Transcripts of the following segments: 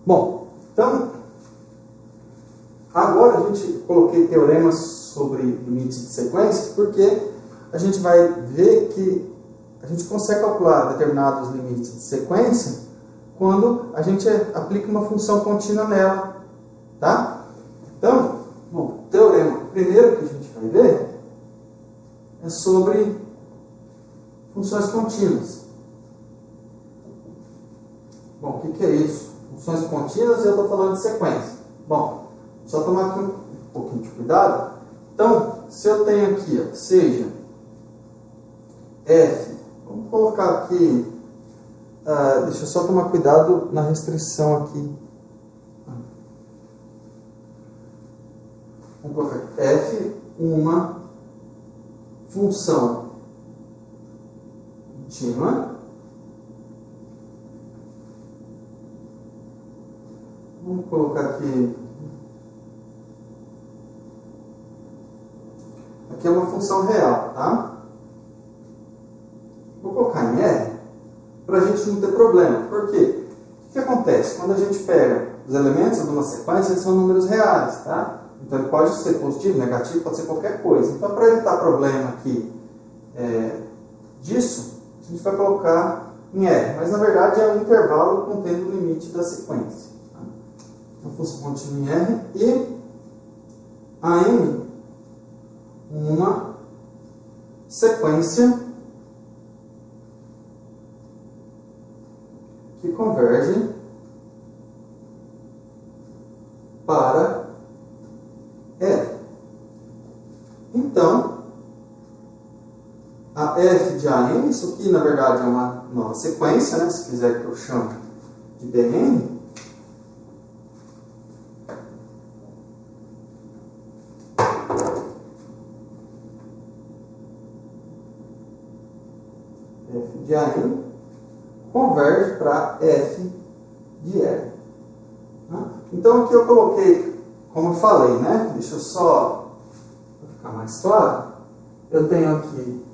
Bom, então, agora a gente coloquei teoremas sobre limites de sequência, porque a gente vai ver que a gente consegue calcular determinados limites de sequência quando a gente aplica uma função contínua nela, tá? Então, bom, o teorema primeiro que a gente vai ver é sobre funções contínuas. Bom, o que é isso? Funções contínuas e eu estou falando de sequência. Bom, só tomar aqui um pouquinho de cuidado. Então, se eu tenho aqui, ó, seja f, vamos colocar aqui, deixa eu só tomar cuidado na restrição aqui. Vamos colocar aqui, f, uma função contínua. Vamos colocar aqui. Aqui é uma função real, tá? Vou colocar em R para a gente não ter problema. Por quê? O que acontece? Quando a gente pega os elementos de uma sequência, eles são números reais, tá? Então ele pode ser positivo, negativo, pode ser qualquer coisa. Então, para evitar problema aqui disso, a gente vai colocar em R. Mas na verdade é um intervalo contendo o limite da sequência. Tá? Uma função contínua em R e a M uma sequência que converge para L. Então, a f de AM, isso aqui na verdade é uma nova sequência, né? Se quiser que eu chame de Bn, f de AM converge para f de L. Então aqui eu coloquei, como eu falei, né? Deixa eu só, para ficar mais claro, eu tenho aqui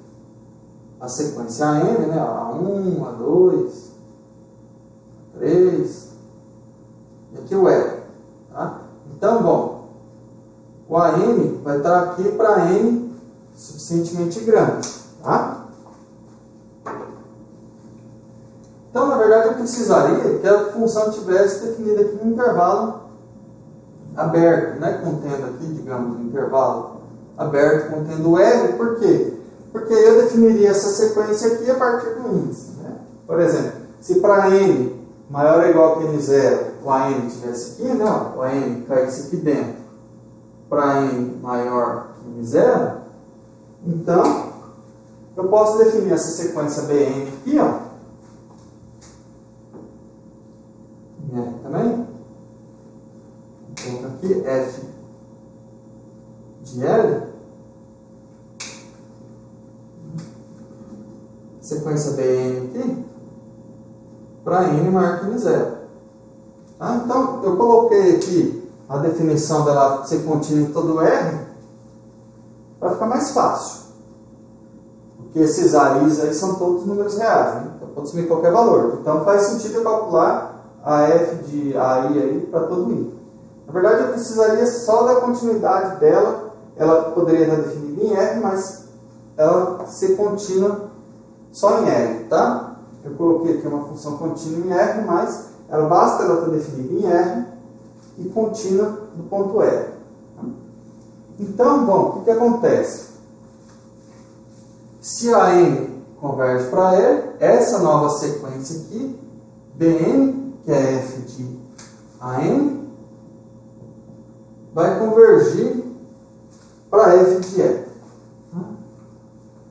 a sequência AM, né? A1, A2, A3, e aqui o L. Tá? Então, bom, o AM vai estar aqui para N suficientemente grande. Tá? Então, na verdade, eu precisaria que a função tivesse definida aqui um intervalo aberto, né? Contendo aqui, digamos, um intervalo aberto contendo L. Por quê? Porque eu definiria essa sequência aqui a partir do índice. Né? Por exemplo, se para N maior ou igual que N0, o AM estivesse aqui, não, o AM caísse aqui dentro, para N maior que N0, então eu posso definir essa sequência Bn aqui, ó, também. Vou colocar aqui f de L, sequência Bn aqui, para N maior que N0. Tá? Então, eu coloquei aqui a definição dela ser contínua em todo R, para ficar mais fácil. Porque esses A's aí são todos números reais, né? Então, pode assumir qualquer valor. Então, faz sentido eu calcular a f de AI aí para todo I. Na verdade, eu precisaria só da continuidade dela. Ela poderia estar definida em R, mas ela ser contínua só em R, tá? Eu coloquei aqui uma função contínua em R, mas ela basta ela estar definida em R e contínua no ponto R. Então, bom, o que acontece? Se a M converge para L, essa nova sequência aqui, Bn, que é f de AM, vai convergir para f de L.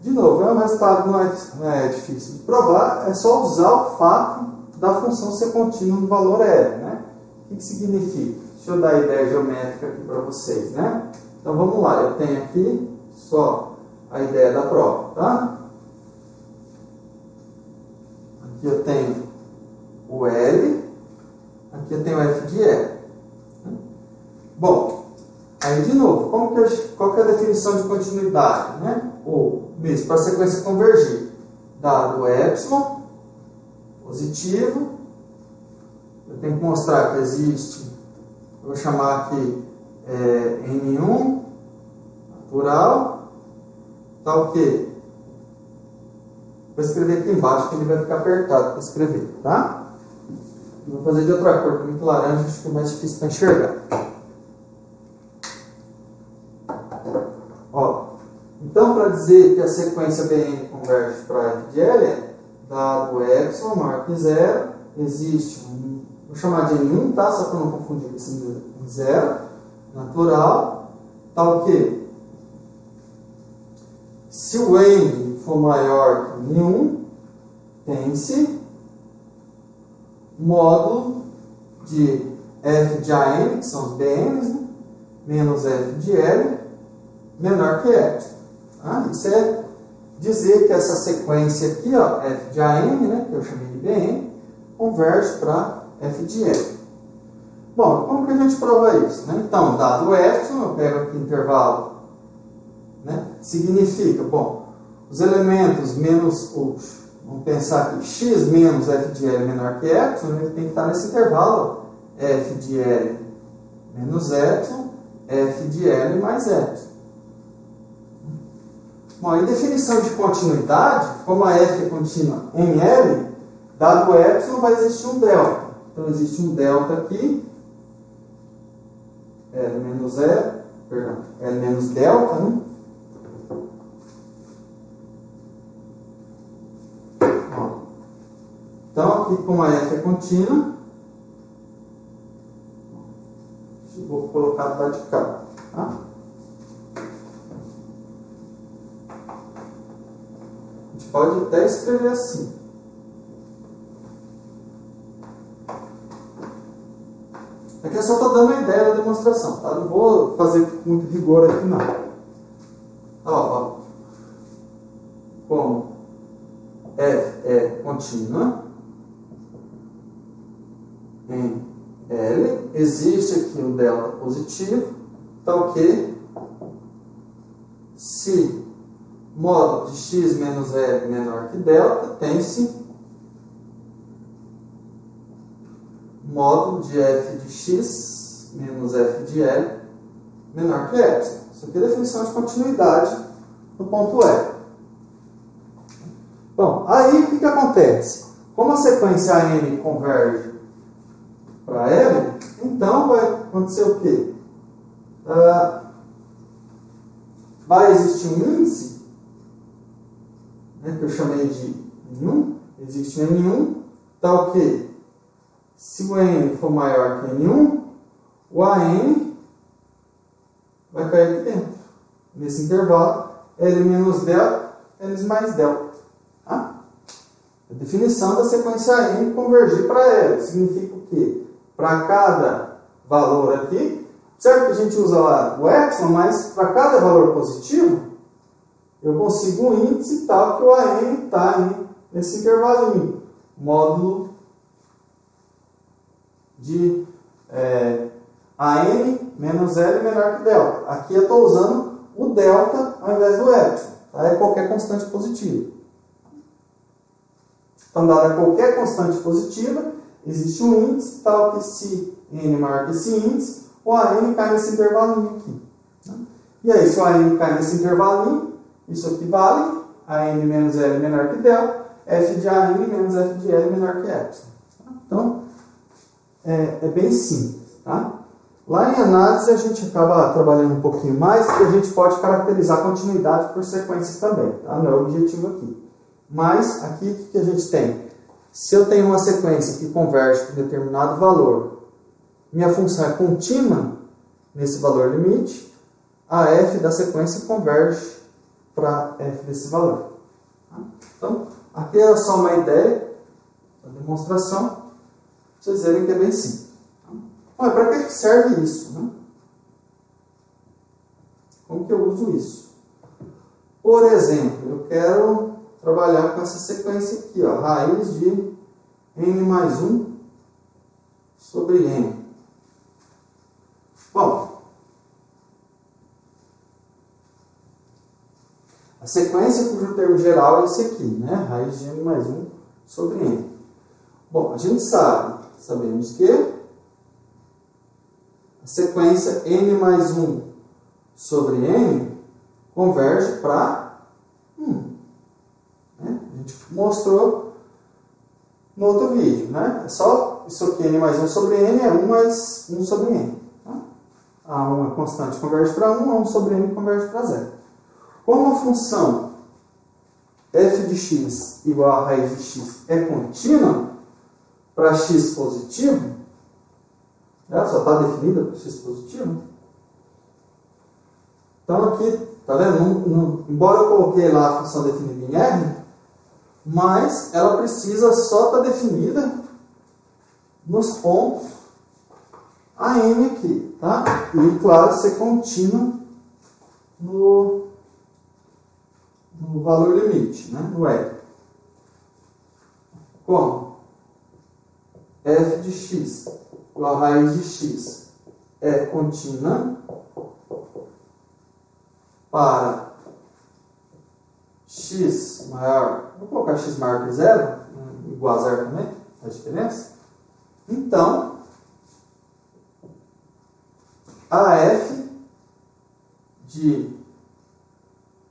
De novo, o resultado não é difícil de provar, é só usar o fato da função ser contínua no valor L. Né? O que significa? Deixa eu dar a ideia geométrica aqui para vocês. Né? Então vamos lá, eu tenho aqui só a ideia da prova. Tá? Aqui eu tenho o L, aqui eu tenho o f de L. Bom, aí de novo, qual que é a definição de continuidade? Né? Ou mesmo, para a sequência convergir, dado o epsilon positivo, eu tenho que mostrar que existe, eu vou chamar aqui N1 natural, tá o quê? Vou escrever aqui embaixo que ele vai ficar apertado para escrever, tá? Vou fazer de outra cor, porque muito laranja acho que é mais difícil para enxergar. Ó, então, para dizer que a sequência Bn converge para f de L, dado epsilon maior que zero, existe vou chamar de N1, tá? Só para não confundir com esse zero, natural, tá o quê? Se o N for maior que N1, tem-se módulo de f de AN, que são os BNs, né? Menos f de L, menor que epsilon. Tá? Isso é dizer que essa sequência aqui, ó, f de AN, né, que eu chamei de BN, converge para f de L. Bom, como que a gente prova isso? Né? Então, dado o epsilon, eu pego aqui o intervalo, né? Significa, bom, os elementos menos, vamos pensar que x menos f de L menor que epsilon, ele tem que estar nesse intervalo, f de L menos epsilon, f de L mais epsilon. Bom, em definição de continuidade, como a f é contínua em L, dado o epsilon, vai existir um delta. Então, existe um delta aqui, L menos delta, né? Então, aqui como a f é contínua, vou colocar do lado de cá. Tá? A gente pode até escrever assim. Aqui eu só estou dando a ideia da demonstração, tá? Não vou fazer com muito rigor aqui não. Ó. Como f é contínua em L, existe aqui um delta positivo, tá ok? Se módulo de x menos L menor que delta, tem-se módulo de f de x menos f de L menor que epsilon. Isso aqui é a definição de continuidade do ponto E. Bom, aí o que acontece? Como a sequência AN converge para L, então vai acontecer o quê? Vai existir um índice, né, que eu chamei de N1, existe um N1, tá o quê? Se o N for maior que N1, o AN vai cair aqui dentro, nesse intervalo, L menos delta, L mais delta. Tá? A definição da sequência AN convergir para L significa o quê? Para cada valor aqui, certo que a gente usa lá o epsilon, mas para cada valor positivo, eu consigo um índice tal que o AN está nesse intervalinho, módulo de AN menos L menor que delta. Aqui eu estou usando o delta ao invés do epsilon, tá? É qualquer constante positiva. Então, dada qualquer constante positiva, existe um índice tal que se n maior que esse índice, o AN cai nesse intervalinho aqui. Né? E aí, se o AN cai nesse intervalinho, isso aqui vale AN menos L menor que delta, f de AN menos f de L menor que epsilon. Então, é bem simples. Tá? Lá em análise, a gente acaba trabalhando um pouquinho mais, porque a gente pode caracterizar continuidade por sequências também. Tá? Não é o objetivo aqui. Mas, aqui, o que a gente tem? Se eu tenho uma sequência que converge para um determinado valor, minha função é contínua nesse valor limite, a f da sequência converge para f desse valor. Tá? Então, aqui é só uma ideia, a demonstração, para vocês verem que é bem simples. Tá? Para que serve isso? Né? Como que eu uso isso? Por exemplo, eu quero trabalhar com essa sequência aqui, ó, raiz de n mais 1 sobre n. Bom, a sequência cujo termo geral é esse aqui, né? Raiz de n mais 1 sobre n. Bom, a gente sabe, Sabemos que a sequência n mais 1 sobre n converge para 1. Né? A gente mostrou no outro vídeo. Né? É só isso aqui, n mais 1 sobre n é 1 mais 1 sobre n. Tá? A1 é constante, converge para 1, a1 sobre n converge para 0. Como a função f de x igual a raiz de x é contínua para x positivo, ela só está definida para x positivo. Então aqui, tá vendo? Embora eu coloquei lá a função definida em R, mas ela precisa só estar definida nos pontos a n aqui, tá? E claro, ser contínua no valor limite, né? No R. Como f de x igual a raiz de x é contínua para x maior, vou colocar x maior que 0, igual a 0 também, faz diferença. Então, a f de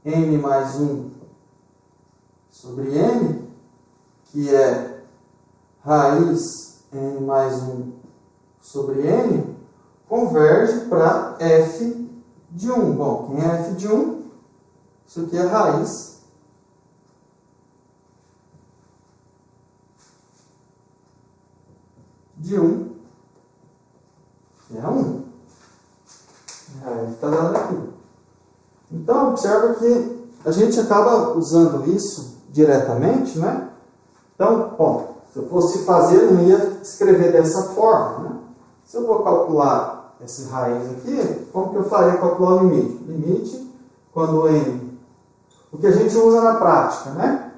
n mais 1 sobre n, que é raiz n mais 1 sobre n, converge para f de 1. Bom, quem é f de 1? Isso aqui é raiz de 1, que é 1. Está dando aqui. Então, observa que a gente acaba usando isso diretamente, né? Então, bom, se eu fosse fazer, eu não ia escrever dessa forma, né? Se eu vou calcular esse raiz aqui, como que eu faria calcular o limite? Limite, quando n... O que a gente usa na prática, né?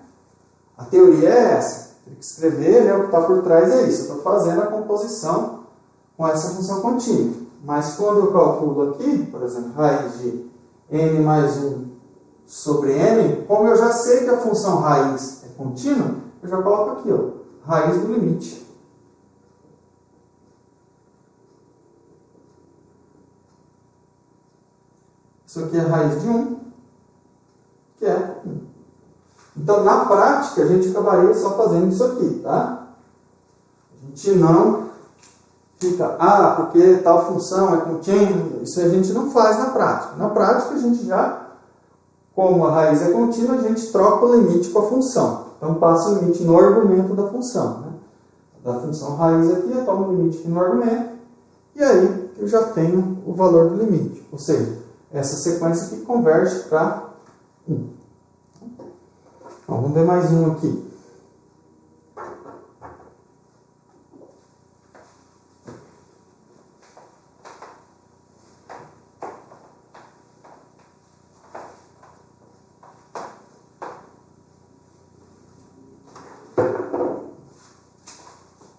A teoria é essa. Tem que escrever, né? O que está por trás é isso. Eu estou fazendo a composição com essa função contínua. Mas quando eu calculo aqui, por exemplo, raiz de n mais 1 sobre n, como eu já sei que a função raiz é contínua, eu já coloco aqui, ó, raiz do limite. Isso aqui é raiz de 1, que é 1. Então, na prática, a gente acabaria só fazendo isso aqui, tá? A gente não fica, porque tal função é contínua. Isso a gente não faz na prática. Na prática, a gente já, como a raiz é contínua, a gente troca o limite com a função. Então, passa o limite no argumento da função. Né? Da função raiz aqui, eu tomo o limite aqui no argumento. E aí, eu já tenho o valor do limite. Ou seja, essa sequência aqui converge para 1. Então, vamos ver mais um aqui.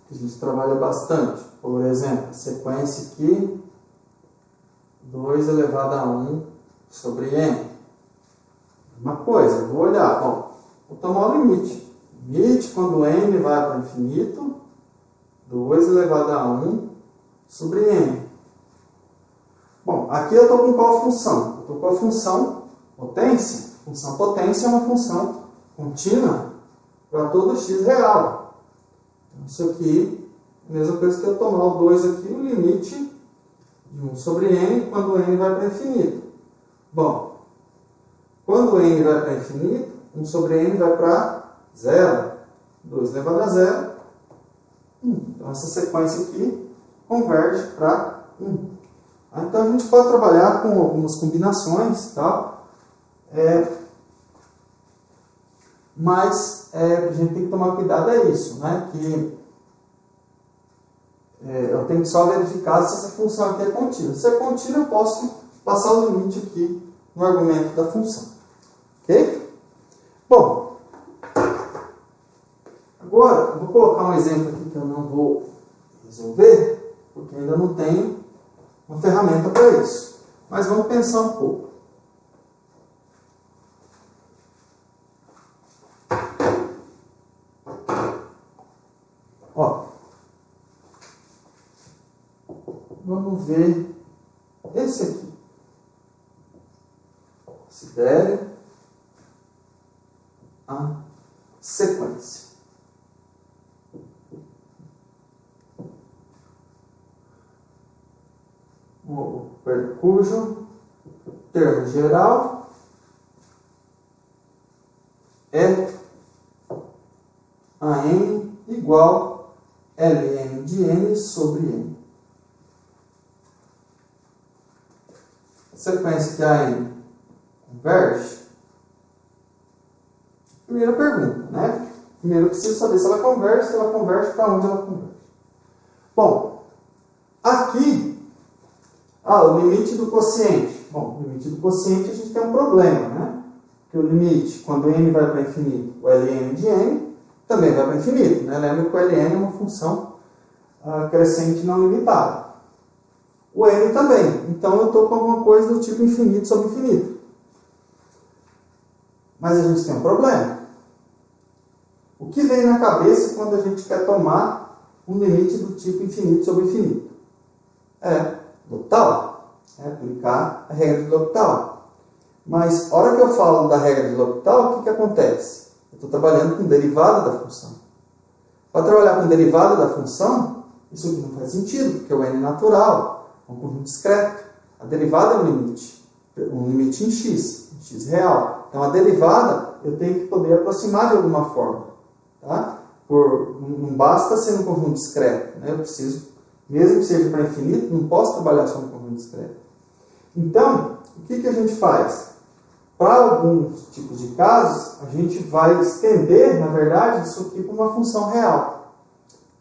A gente trabalha bastante. Por exemplo, a sequência aqui, 2 elevado a 1 sobre n. Uma coisa, eu vou olhar, bom, vou tomar o limite. Limite, quando n vai para o infinito, 2 elevado a 1 sobre n. Bom, aqui eu estou com qual função? Eu estou com a função potência. A função potência é uma função contínua para todo x real. Então, isso aqui é a mesma coisa que eu tomar o 2 aqui, o limite de 1 sobre n, quando n vai para infinito. Bom, quando n vai para infinito, 1 sobre n vai para 0. 2 elevado a 0, 1. Então, essa sequência aqui converge para 1. Então, a gente pode trabalhar com algumas combinações, tá? Mas a gente tem que tomar cuidado é isso, né? Que eu tenho que só verificar se essa função aqui é contínua. Se é contínua, eu posso passar o limite aqui no argumento da função. Ok? Bom, agora eu vou colocar um exemplo aqui que eu não vou resolver, porque ainda não tenho uma ferramenta para isso. Mas vamos pensar um pouco. Ó, vamos ver esse aqui. Considere a sequência. Cujo termo geral é a n igual ln de n sobre n. Sequência que a n converge. Primeira pergunta, né? Primeiro eu preciso saber se ela converge, para onde ela converge. Bom, aqui, o limite do quociente. Bom, o limite do quociente a gente tem um problema, né? Porque o limite, quando n vai para infinito, o ln de n também vai para infinito, né? Lembra que o ln é uma função crescente não limitada. O n também. Então eu estou com alguma coisa do tipo infinito sobre infinito. Mas a gente tem um problema. O que vem na cabeça quando a gente quer tomar um limite do tipo infinito sobre infinito? É L'Hopital. É aplicar a regra de L'Hopital. Mas, a hora que eu falo da regra de L'Hopital, o que acontece? Eu estou trabalhando com derivada da função. Para trabalhar com derivada da função, isso aqui não faz sentido, porque o n é natural, é um conjunto discreto. A derivada é um limite em x real. Então, a derivada eu tenho que poder aproximar de alguma forma. Tá? Não basta ser um conjunto discreto. Né? Eu preciso, mesmo que seja para infinito, não posso trabalhar só no conjunto discreto. Então, o que a gente faz? Para alguns tipos de casos, a gente vai estender, na verdade, isso aqui para uma função real.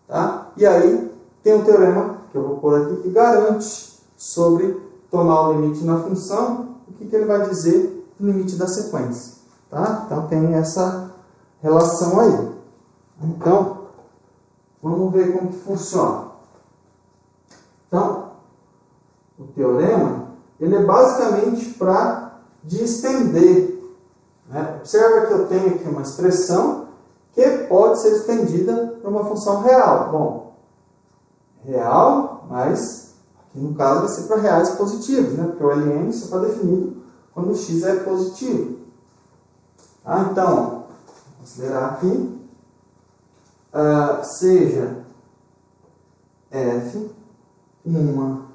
Tá? E aí, tem um teorema que eu vou pôr aqui que garante sobre tomar o limite na função, o que ele vai dizer do limite da sequência. Tá? Então, tem essa relação aí. Então, vamos ver como que funciona. Então, o teorema, ele é basicamente de estender. Né? Observa que eu tenho aqui uma expressão que pode ser estendida para uma função real. Bom, real, mas aqui no caso vai ser para reais positivos, né? Porque o ln só está definido quando o x é positivo. Então, vou considerar aqui. Seja f uma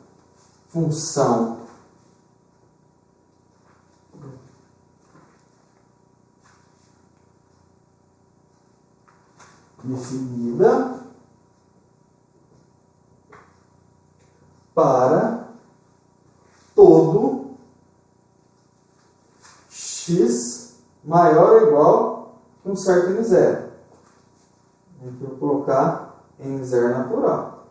função definida para todo x maior ou igual que um certo n0. Aqui eu vou colocar n0 natural.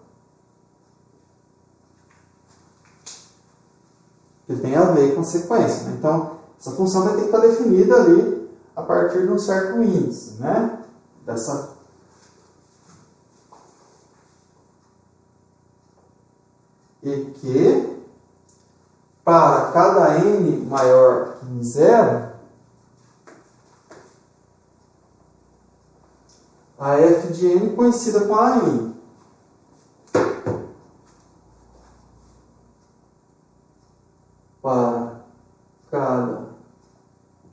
Que tem a ver com a sequência. Né? Então, essa função vai ter que estar definida ali a partir de um certo índice. Né? E que, para cada n maior que n0, a f de n conhecida com a n. Para cada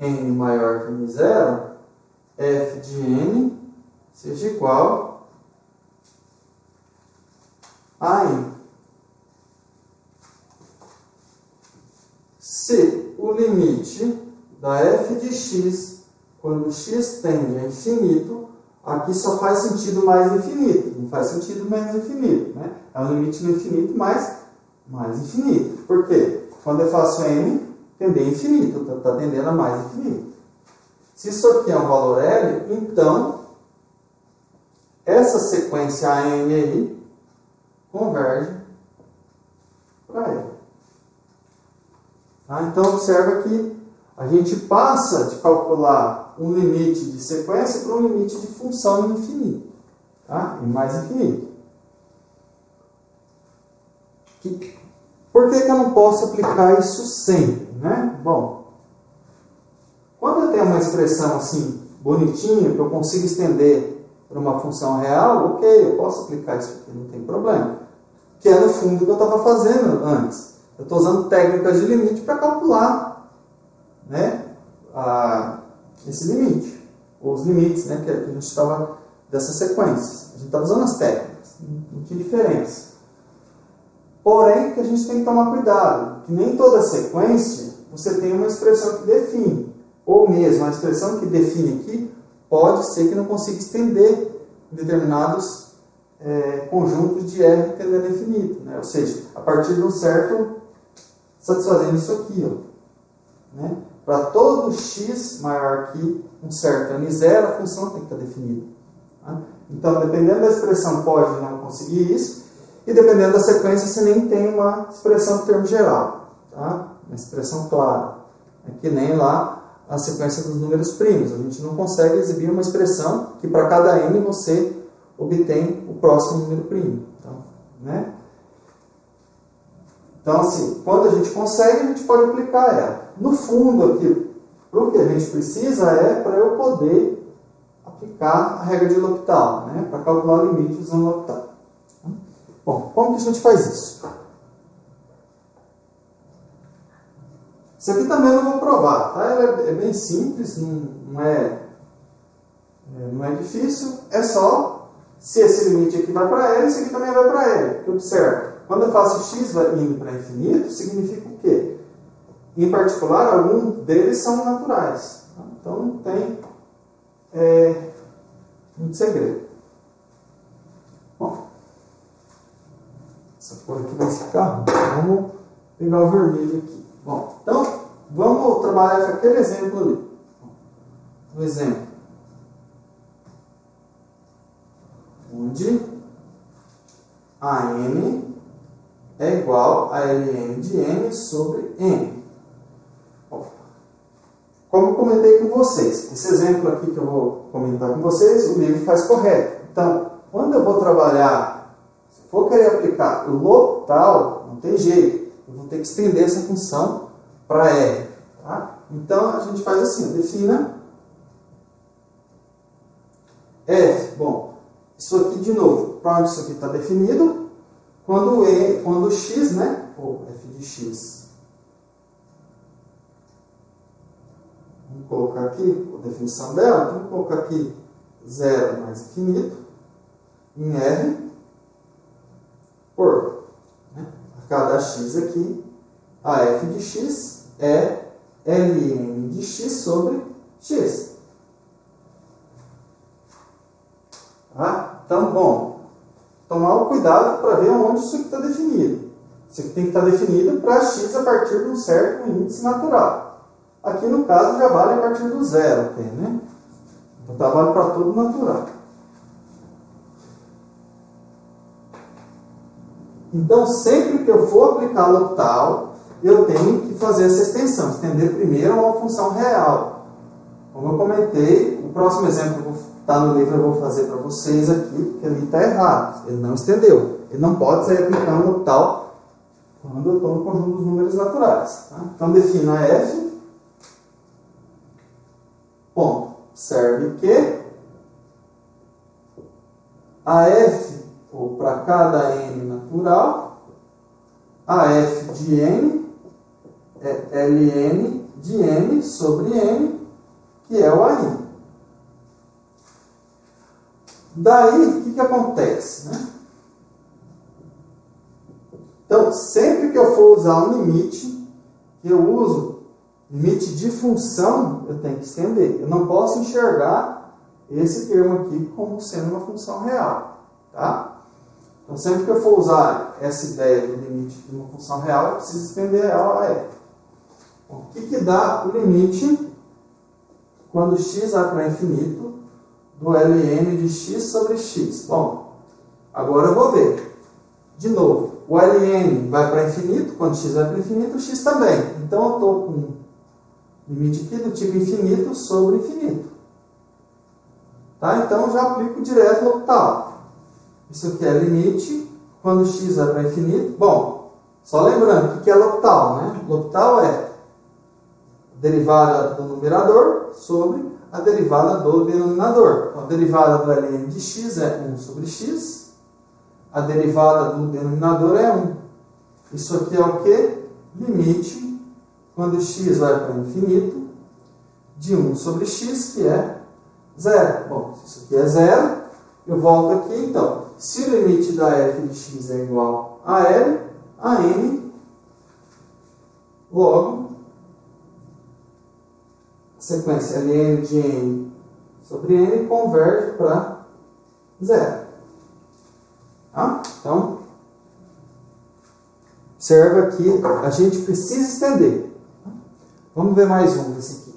n maior que n0, f de n seja igual a n. Se o limite da f de x, quando x tende a infinito, aqui só faz sentido mais infinito, não faz sentido menos infinito. Né? É um limite no infinito mais infinito. Por quê? Quando eu faço n, tender a infinito, está tendendo a mais infinito. Se isso aqui é um valor L, então, essa sequência AN aí converge para L. Tá? Então, observa que a gente passa de calcular um limite de sequência para um limite de função infinito. Tá? E mais infinito. Por que eu não posso aplicar isso sempre? Né? Bom, quando eu tenho uma expressão assim, bonitinha, que eu consigo estender para uma função real, ok, eu posso aplicar isso aqui, não tem problema. que é no fundo que eu estava fazendo antes. Eu estou usando técnicas de limite para calcular, né, esse limite, ou os limites, né, que a gente estava dessas sequências. A gente estava usando as técnicas, não tinha diferença. Porém, que a gente tem que tomar cuidado, que nem toda sequência você tem uma expressão que define, ou mesmo a expressão que define aqui pode ser que não consiga estender determinados conjuntos de R tendendo a infinito, né? Ou seja, a partir de um certo, satisfazendo isso aqui, ó, né? Para todo x maior que um certo n0, a função tem que estar definida. Tá? Então, dependendo da expressão, pode não conseguir isso, e dependendo da sequência, você nem tem uma expressão de termo geral, tá? Uma expressão clara. É que nem lá a sequência dos números primos. A gente não consegue exibir uma expressão que para cada n você obtém o próximo número primo. Então, né? Então, assim, quando a gente consegue, a gente pode aplicar ela. No fundo, aqui, o que a gente precisa é para eu poder aplicar a regra de L'Hopital, né? Para calcular o limite usando L'Hopital. Bom, como que a gente faz isso? Isso aqui também eu não vou provar, tá? É bem simples, não é difícil, é só se esse limite aqui vai para L, esse aqui também vai para L. Porque observa, quando eu faço x indo para infinito, significa o quê? Em particular, alguns deles são naturais. Tá? Então não tem muito segredo. Bom, essa cor aqui vai ficar. Vamos pegar o vermelho aqui. Bom, então vamos trabalhar com aquele exemplo ali. Um exemplo onde a n é igual a ln de n sobre n. Bom, como eu comentei com vocês, esse exemplo aqui que eu vou comentar com vocês, o livro faz correto. Então, quando eu vou trabalhar, se for querer aplicar o L'Hopital, não tem jeito. Eu vou ter que estender essa função para R. Tá? Então, a gente faz assim, defina f. Bom, isso aqui de novo, para onde isso aqui está definido? Quando o x, né? Ou f de x. Vamos colocar aqui a definição dela. Então, vamos colocar aqui 0 mais infinito em R por, né, a cada x aqui, a f de x é ln de x sobre x. Tá? Então, bom, tomar o cuidado para ver onde isso aqui está definido. Isso aqui tem que estar definido para x a partir de um certo índice natural. Aqui, no caso, já vale a partir do zero, né? Então, vale para todo natural. Então, sempre que eu for aplicar L'Hopital, eu tenho que fazer essa extensão, estender primeiro a uma função real. Como eu comentei, o próximo exemplo que está no livro eu vou fazer para vocês aqui, porque ali está errado. Ele não estendeu. Ele não pode sair aplicando L'Hopital quando eu estou no conjunto dos números naturais. Tá? Então, defino a f. Ponto. Serve que a f, ou para cada n natural, a f de n é ln de n sobre n, que é o AN. Daí, o que acontece? Né? Então, sempre que eu for usar um limite, eu uso limite de função, eu tenho que estender. Eu não posso enxergar esse termo aqui como sendo uma função real. Tá? Então, sempre que eu for usar essa ideia do limite de uma função real, eu preciso estender ela a f. Bom, o que dá o limite quando x vai para infinito do ln de x sobre x? Bom, agora eu vou ver. De novo, o ln vai para infinito, quando x vai para infinito, o x também. Então, eu estou com um limite aqui do tipo infinito sobre infinito. Tá? Então, eu já aplico direto o L'Hopital. Isso aqui é limite quando x vai para infinito. Bom, só lembrando, o que é L'Hopital? Né? L'Hopital é a derivada do numerador sobre a derivada do denominador. Então, a derivada do ln de x é 1 sobre x. a derivada do denominador é 1. Isso aqui é o quê? Limite, quando x vai para infinito, de 1 sobre x, que é 0. Bom, se isso aqui é 0, eu volto aqui, então, se o limite da f de x é igual a L, a n, logo, a sequência ln de n sobre n converge para 0. Tá? Então, observa que a gente precisa estender. Vamos ver mais um desse aqui.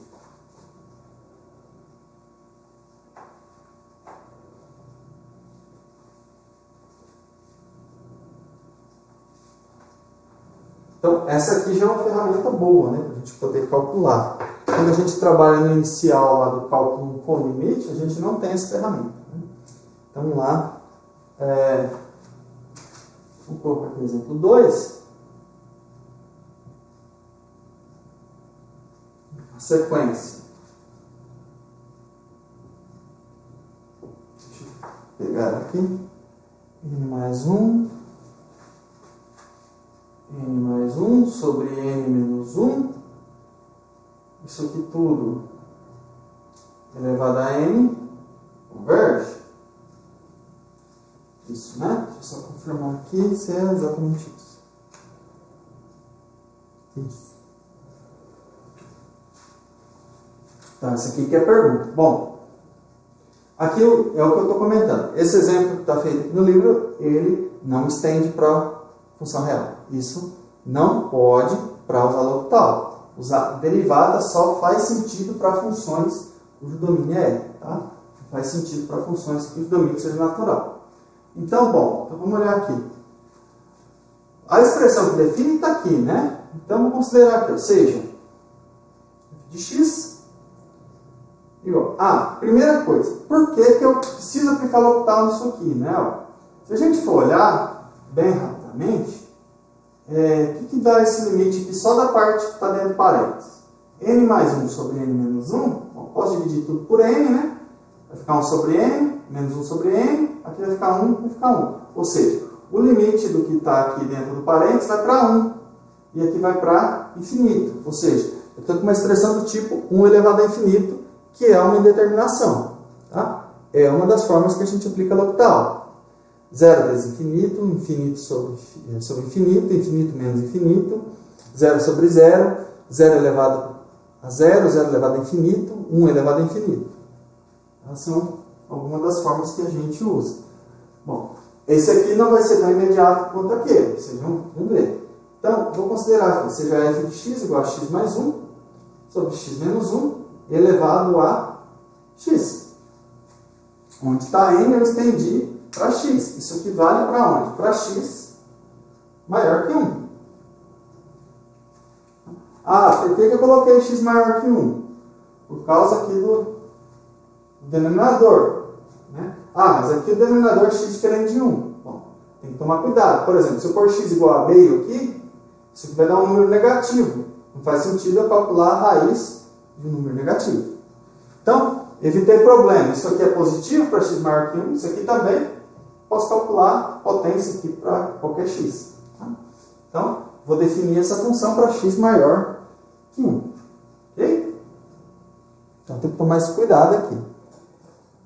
Então, essa aqui já é uma ferramenta boa, né, para a gente poder calcular. Quando a gente trabalha no inicial lá do cálculo com limite, a gente não tem essa ferramenta. Né? Então, vamos lá. Vamos colocar aqui o exemplo 2. A sequência. Deixa eu pegar aqui. N mais 1. N mais 1 sobre N menos 1. Isso aqui tudo elevado a N converge. Isso, né? Deixa eu só confirmar aqui se é exatamente isso. Isso. Então, essa aqui que é a pergunta. Bom, aqui é o que eu estou comentando. Esse exemplo que está feito aqui no livro, ele não estende para a função real. Isso não pode para usar L'Hopital. Usar derivada só faz sentido para funções cujo domínio é L. Tá? Não faz sentido para funções cujo domínio seja natural. Então, bom, então vamos olhar aqui. A expressão que define está aqui, né? Então, vamos considerar que seja f de x igual. Primeira coisa, por que eu preciso aplicar L'Hopital nisso aqui, né? Se a gente for olhar bem rapidamente, o que dá esse limite aqui só da parte que está dentro do parênteses? N mais 1 sobre N menos 1, bom, posso dividir tudo por N, né? Vai ficar 1 sobre N, menos 1 sobre N, aqui vai ficar 1, vai ficar 1. Ou seja, o limite do que está aqui dentro do parênteses vai para 1. E aqui vai para infinito. Ou seja, eu estou com uma expressão do tipo 1 elevado a infinito, que é uma indeterminação. Tá? É uma das formas que a gente aplica L'Hopital. 0 vezes infinito, infinito sobre infinito, infinito menos infinito, 0 sobre 0, 0 elevado a 0, 0 elevado a infinito, 1 elevado a infinito. Essas são algumas das formas que a gente usa. Bom, esse aqui não vai ser tão imediato quanto aquele, vocês vão ver. Então, vou considerar que seja f de x igual a x mais 1 sobre x menos 1 elevado a x. Onde está n eu estendi para x. Isso aqui vale para onde? Para x maior que 1. Por que eu coloquei x maior que 1? Por causa aqui do denominador. Né? Mas aqui o denominador é x diferente de 1. Bom, tem que tomar cuidado. Por exemplo, se eu pôr x igual a meio aqui, isso aqui vai dar um número negativo. Não faz sentido eu calcular a raiz de um número negativo. Então, evitei problema. Isso aqui é positivo para x maior que 1. Isso aqui também. Posso calcular potência aqui para qualquer x. Tá? Então, vou definir essa função para x maior que 1. Ok? Então, tem que tomar esse cuidado aqui.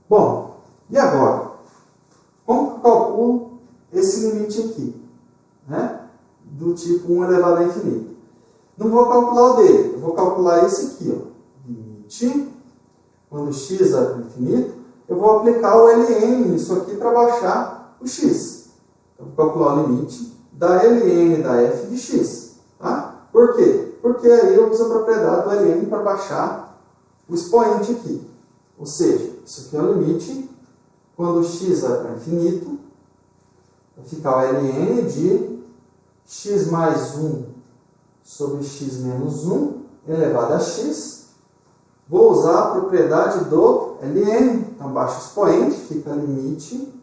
Bom, e agora? Como que eu calculo esse limite aqui? Né? Do tipo 1 elevado a infinito. Não vou calcular o dele. Eu vou calcular esse aqui. Limite, quando x vai para o infinito, eu vou aplicar o ln nisso aqui para baixar o x. Eu vou calcular o limite da ln da f de x. Tá? Por quê? Porque aí eu uso a propriedade do ln para baixar o expoente aqui. Ou seja, isso aqui é o limite quando x vai para infinito, vai ficar o ln de x mais 1 sobre x menos 1 elevado a x. Vou usar a propriedade do ln. Então, baixo o expoente, fica limite.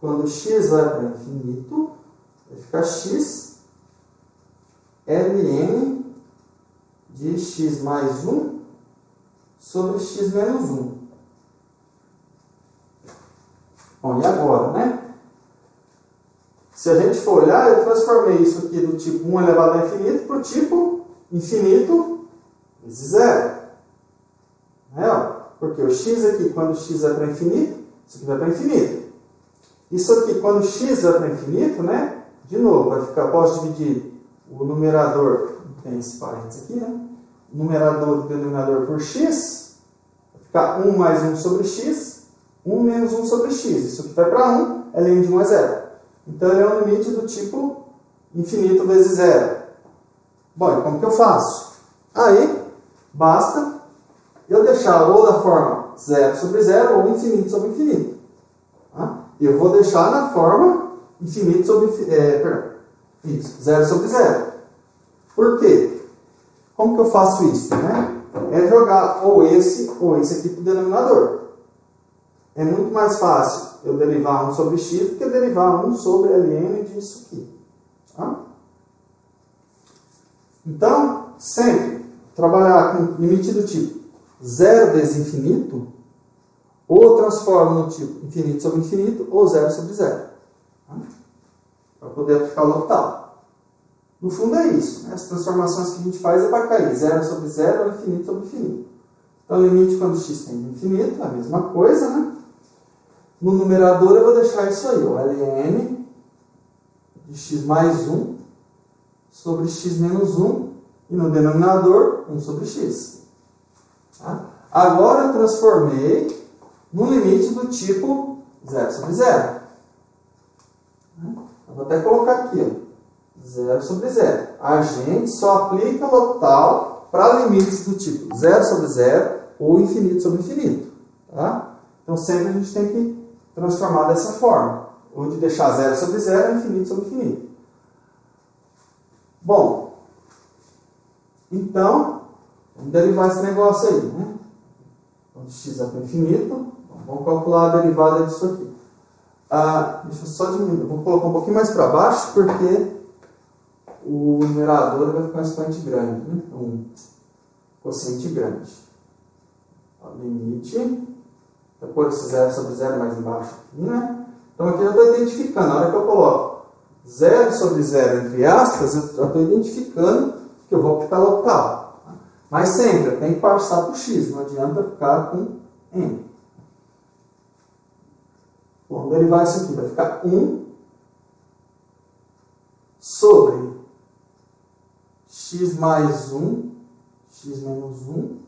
Quando x vai para infinito, vai ficar x ln de x mais 1 sobre x menos 1. Bom, e agora, né? Se a gente for olhar, eu transformei isso aqui do tipo 1 elevado a infinito para o tipo infinito vezes zero. Né? Porque o x aqui, quando x vai para infinito, isso aqui vai para infinito. Isso aqui, quando x vai para infinito, né? De novo, vai ficar, posso dividir o numerador, tem esse parênteses aqui, né? O numerador do denominador por x, vai ficar 1 mais 1 sobre x, 1 menos 1 sobre x. Isso aqui vai para 1, ln de 1 é 0. Então, ele é um limite do tipo infinito vezes zero. Bom, e como que eu faço? Aí, basta eu deixar ou da forma 0 sobre 0 ou infinito sobre infinito. Tá? Eu vou deixar na forma infinito sobre isso, 0 sobre 0. Por quê? Como que eu faço isso? Né? É jogar ou esse aqui para o denominador. É muito mais fácil eu derivar 1 sobre x do que derivar 1 sobre ln disso aqui. Tá? Então, sempre trabalhar com limite do tipo 0 vezes infinito, ou transformo no tipo infinito sobre infinito, ou 0 sobre 0. Tá? Para poder aplicar o L'Hopital. No fundo é isso. Né? As transformações que a gente faz é para cair 0 sobre 0 ou infinito sobre infinito. Então, o limite quando x tende a infinito é a mesma coisa, né? No numerador eu vou deixar isso aí, ó, ln de x mais 1 sobre x menos 1, e no denominador 1 sobre x. Tá? Agora eu transformei no limite do tipo 0 sobre 0. Eu vou até colocar aqui, ó, 0 sobre 0. A gente só aplica o L'Hopital para limites do tipo 0 sobre 0 ou infinito sobre infinito. Tá? Então sempre a gente tem que transformar dessa forma, ou de deixar 0 sobre 0 ou infinito sobre infinito. Bom, então, vamos derivar esse negócio aí, né? Quando x é para infinito, vamos calcular a derivada disso aqui. Deixa eu só diminuir, vou colocar um pouquinho mais para baixo, porque o numerador vai ficar um expoente grande, né? Um quociente grande. Limite. Vou pôr esse 0 sobre 0 mais embaixo aqui, né? Então aqui eu estou identificando, na hora que eu coloco 0 sobre 0 entre aspas, eu já estou identificando que eu vou aplicar L'Hopital. Tá? Mas sempre, eu tenho que passar por x, não adianta ficar com n. Bom, vamos derivar isso aqui, vai ficar 1 sobre x mais 1, x menos 1,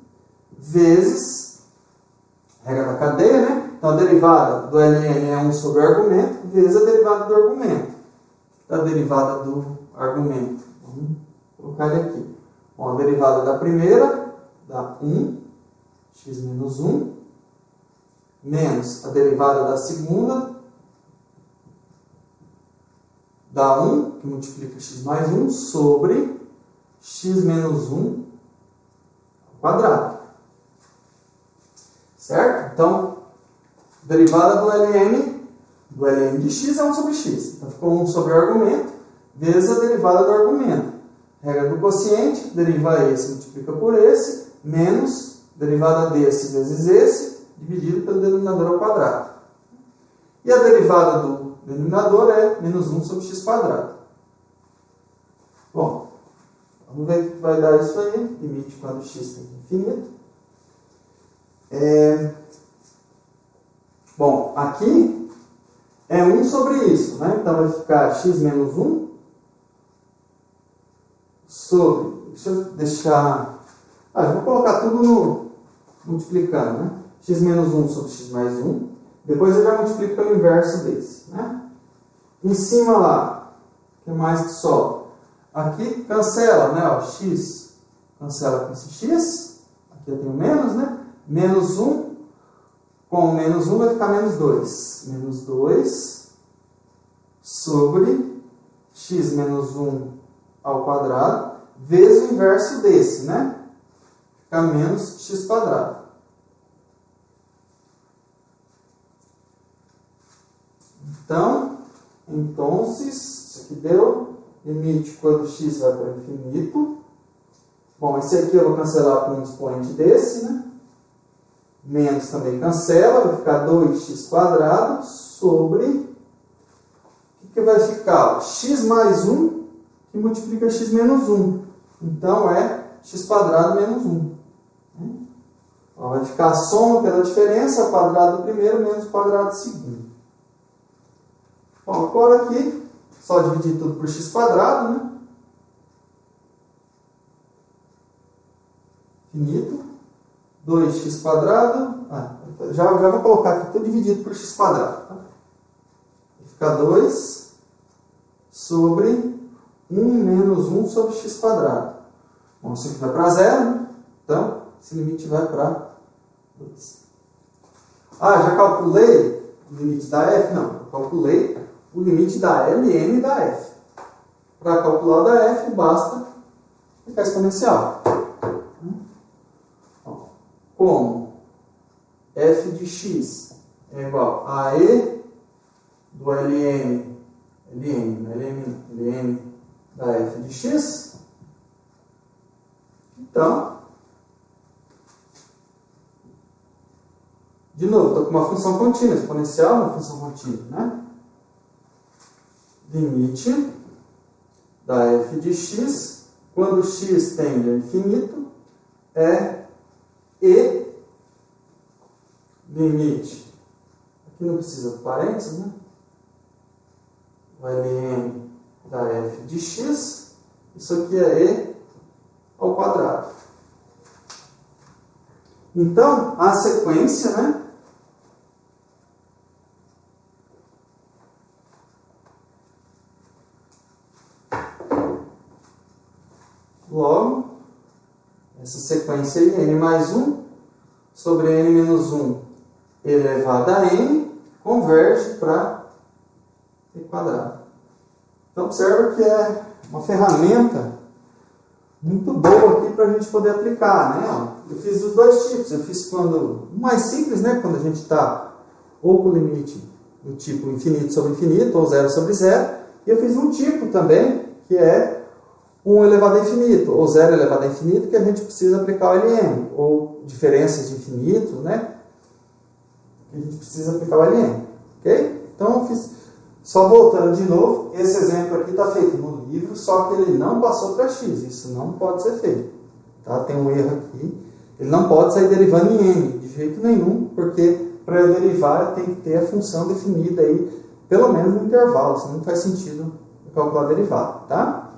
vezes regra da cadeia, né? Então, a derivada do ln é 1 sobre o argumento, vezes a derivada do argumento. A derivada do argumento. Vamos colocar ele aqui. Bom, a derivada da primeira dá 1, x menos 1, menos a derivada da segunda dá 1, que multiplica x mais 1, sobre x menos 1 ao quadrado. Certo? Então, derivada do ln de x é 1 sobre x. Então, ficou 1 sobre o argumento, vezes a derivada do argumento. Regra do quociente, deriva esse, multiplica por esse, menos derivada desse vezes esse, dividido pelo denominador ao quadrado. E a derivada do denominador é menos 1 sobre x quadrado. Bom, vamos ver o que vai dar isso aí. Limite quando x tem infinito. Bom, aqui é 1 sobre isso, né? Então vai ficar x menos 1 sobre... Deixa eu deixar... eu vou colocar tudo no multiplicando, né? X menos 1 sobre x mais 1. Depois eu já multiplico pelo inverso desse, né? Em cima lá, o que mais que sobra? Aqui cancela, né? Ó, x cancela com esse x. Aqui eu tenho menos, né? Menos 1 com menos 1 vai ficar menos 2. Menos 2 sobre x menos 1 ao quadrado, vezes o inverso desse, né? Fica menos x quadrado. Então, isso aqui deu limite quando x vai para infinito. Bom, esse aqui eu vou cancelar com um expoente desse, né? Menos também cancela, vai ficar 2x² sobre... O que vai ficar? X mais 1 que multiplica x menos 1. Então é x quadrado menos 1. Então, vai ficar a soma pela diferença, o quadrado do primeiro menos o quadrado do segundo. Bom, agora aqui, só dividir tudo por x quadrado, né? Finito. 2x quadrado. Já vou colocar aqui tudo dividido por x quadrado. Tá? Vai ficar 2 sobre 1 menos 1 sobre x quadrado. Bom, isso aqui vai para 0, né? Então, esse limite vai para 2. Já calculei o limite da f? Não, eu calculei o limite da ln e da f. Para calcular o da f, basta aplicar exponencial. Como f de x é igual a e do ln da f de x, então, de novo, estou com uma função contínua, exponencial é uma função contínua, né? Limite da f de x, quando x tende ao infinito, é e limite, aqui não precisa de parênteses, né? O ln da f de x, isso aqui é e ao quadrado. Então, a sequência, né? Logo, essa sequência aí, n mais 1 sobre n menos 1 elevado a n, converge para e quadrado. Então, observa que é uma ferramenta muito boa aqui para a gente poder aplicar, né? Eu fiz dos dois tipos. Eu fiz o mais simples, né? Quando a gente está ou com o limite do tipo infinito sobre infinito, ou 0 sobre 0. E eu fiz um tipo também, que é 1 elevado a infinito, ou 0 elevado a infinito, que a gente precisa aplicar o LM, ou diferenças de infinito, né? Que a gente precisa aplicar o LM, ok? Então, eu fiz, só voltando de novo, esse exemplo aqui está feito no livro, só que ele não passou para x, isso não pode ser feito, tá? Tem um erro aqui, ele não pode sair derivando em n, de jeito nenhum, porque para eu derivar eu tenho que ter a função definida aí, pelo menos no intervalo, senão não faz sentido eu calcular a derivada, tá?